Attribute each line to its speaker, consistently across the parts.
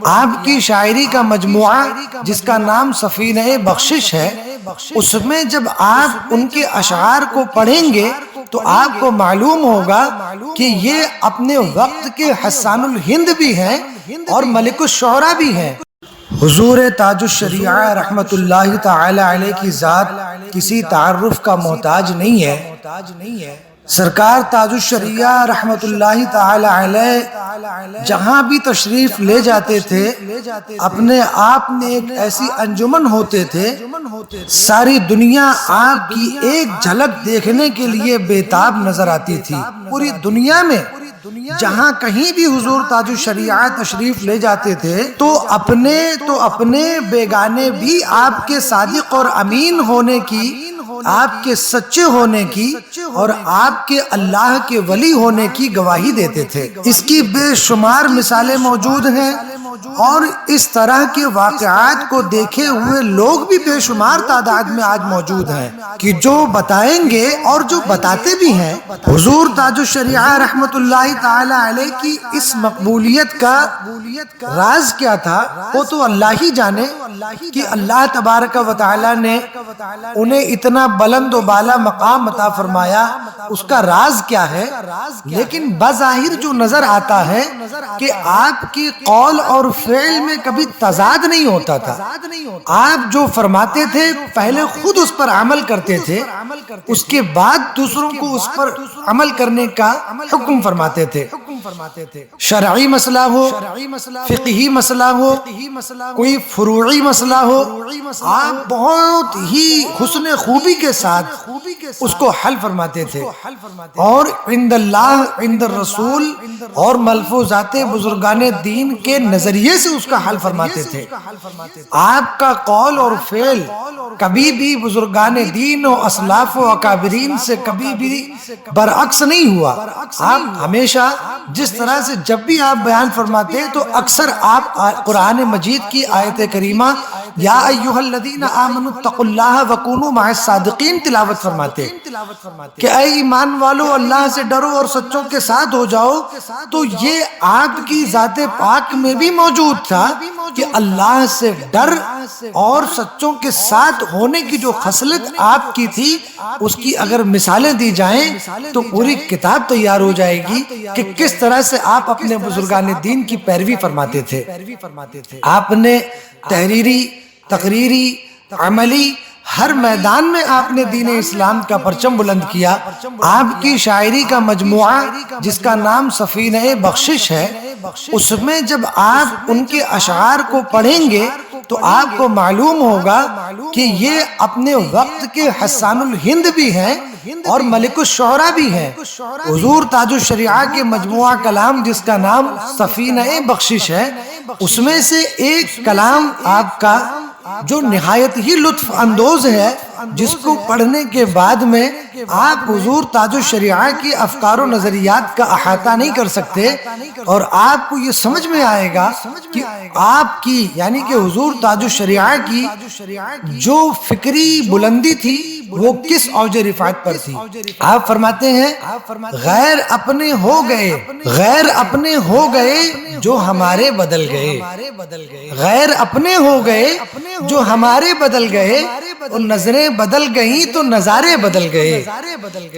Speaker 1: آپ کی شاعری کا مجموعہ جس کا نام سفینہ بخشش ہے، اس میں جب آپ ان کے اشعار کو پڑھیں گے تو آپ کو معلوم ہوگا کہ یہ اپنے وقت کے حسان الہند بھی ہیں اور ملک الشعراء بھی ہیں۔ حضور تاج الشریعہ رحمت اللہ تعالی علیہ کی ذات کسی تعارف کا محتاج نہیں ہے۔ سرکار تاج الشریعہ رحمت اللہ تعالی علیہ جہاں بھی تشریف لے جاتے تھے اپنے آپ میں ایک ایسی انجمن ہوتے تھے، ساری دنیا آپ کی ایک جھلک دیکھنے کے لیے بےتاب نظر آتی تھی۔ پوری دنیا میں جہاں کہیں بھی حضور تاج الشریعہ تشریف لے جاتے تھے تو اپنے بیگانے بھی آپ کے صادق اور امین ہونے کی، آپ کے سچے ہونے کی اور آپ کے اللہ کے ولی ہونے کی گواہی دیتے تھے۔ اس کی بے شمار مثالیں موجود ہیں اور اس طرح کے واقعات کو دیکھے ہوئے لوگ بھی بے شمار تعداد میں آج موجود ہیں کہ جو بتائیں گے اور جو بتاتے بھی ہیں۔ حضور تاج الشریعہ رحمت اللہ تعالی علیہ کی اس مقبولیت کا راز کیا تھا وہ تو اللہ ہی جانے کہ اللہ تبارک و تعالی نے انہیں اتنا بلند و بالا مقام عطا فرمایا، اس کا راز کیا ہے؟ لیکن بظاہر جو نظر آتا ہے کہ آپ کی قول اور فعل میں کبھی تضاد نہیں ہوتا تھا۔ آپ جو فرماتے تھے پہلے خود اس پر عمل کرتے تھے، اس کے بعد دوسروں کو اس پر عمل کرنے کا حکم فرماتے تھے۔ شرعی مسئلہ ہو، فقہی مسئلہ ہو، کوئی فروعی مسئلہ ہو، آپ بہت ہی حسن خوبی کے ساتھ اس کو حل فرماتے تھے اور عند اللہ، عند الرسول اور ملفوظات بزرگان دین کے نظریے سے اس کا حل فرماتے تھے۔ آپ کا قول اور فعل کبھی بھی بزرگان دین و اسلاف و اکابرین سے کبھی بھی برعکس نہیں ہوا۔ آپ ہمیشہ جس طرح سے جب بھی آپ بیان فرماتے تو اکثر آپ قرآن مجید کی آیت کریمہ یا ایھا الذین آمنوا اتقوا اللہ وکونوا مع الصادقین تلاوت فرماتے کہ اے ایمان والو اللہ سے ڈرو اور سچوں کے ساتھ ہو جاؤ۔ تو یہ آپ کی ذات پاک میں بھی موجود تھا کہ اللہ سے ڈر اور سچوں کے ساتھ ہونے کی جو خصلت آپ کی تھی اس کی اگر مثالیں دی جائیں تو پوری کتاب تیار ہو جائے گی کہ کس طرح سے آپ اپنے بزرگان دین کی پیروی فرماتے تھے۔ آپ نے تحریری، تقریری، عملی ہر میدان میں آپ نے دین اسلام کا پرچم بلند کیا۔ آپ کی شاعری کا مجموعہ جس کا نام سفینہ بخشش ہے، اس میں جب آپ ان کے اشعار کو پڑھیں گے تو آپ کو معلوم ہوگا کہ یہ اپنے وقت کے حسان الہند بھی ہیں اور ملک الشعراء بھی ہیں۔ حضور تاج الشریعہ کے مجموعہ کلام جس کا نام سفینہ بخشش ہے، اس میں سے ایک کلام آپ کا جو نہایت ہی لطف اندوز ہے، جس کو پڑھنے کے بعد میں آپ حضور تاج الشریعہ کی افکار و نظریات کا احاطہ نہیں کر سکتے اور آپ کو یہ سمجھ میں آئے گا کہ آپ کی یعنی کہ حضور تاج الشریعہ کی جو فکری بلندی تھی وہ کس اوج رفعت پر تھی۔ آپ فرماتے ہیں غیر اپنے ہو گئے، غیر اپنے ہو گئے جو ہمارے بدل گئے، غیر اپنے ہو گئے جو ہمارے بدل گئے، اور نظریں بدل گئیں تو نظارے بدل گئے۔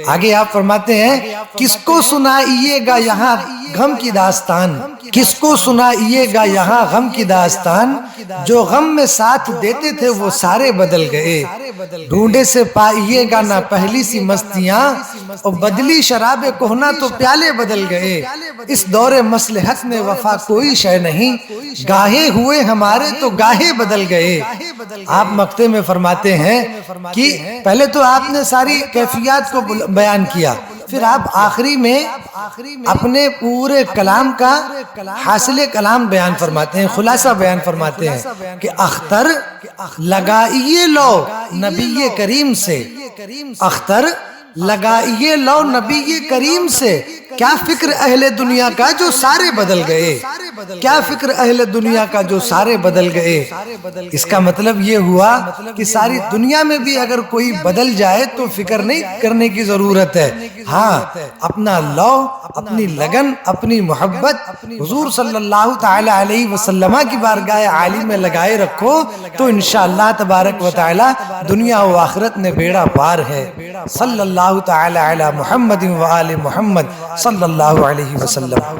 Speaker 1: آگے آپ فرماتے ہیں کس کو سنائیے گا یہاں غم کی داستان، کس کو سنائیے گا یہاں غم کی داستان، جو غم میں ساتھ دیتے تھے وہ سارے بدل گئے۔ ڈھونڈے سے پائیے گا نہ پہلی سی مستیاں، اور بدلی شراب کہنا تو پیالے بدل گئے۔ اس دور مصلحت میں وفا کوئی شے نہیں، گاہے ہوئے ہمارے تو گاہے بدل گئے۔ آپ مقطع میں فرماتے ہیں کہ پہلے تو آپ نے ساری کیفیات کو بیان کیا، پھر آپ آخری میں اپنے پورے کلام کا حاصل کلام بیان فرماتے ہیں، خلاصہ بیان فرماتے ہیں کہ اختر لگائیے لو نبی کریم سے، اختر لگائیے لو نبی کریم سے، کیا فکر اہل دنیا کا جو سارے بدل گئے، کیا فکر اہل دنیا کا جو سارے بدل گئے۔ اس کا مطلب یہ ہوا کہ ساری دنیا میں بھی اگر کوئی بدل جائے تو فکر نہیں کرنے کی ضرورت ہے، ہاں اپنا لو، اپنی لگن، اپنی محبت حضور صلی اللہ تعالی علیہ وسلم کی بارگاہ عالی میں لگائے رکھو تو انشاءاللہ تبارک و تعالی دنیا و آخرت میں بیڑا پار ہے۔ صلی اللہ تعالی علی محمد و آل محمد صلی اللہ علیہ وسلم۔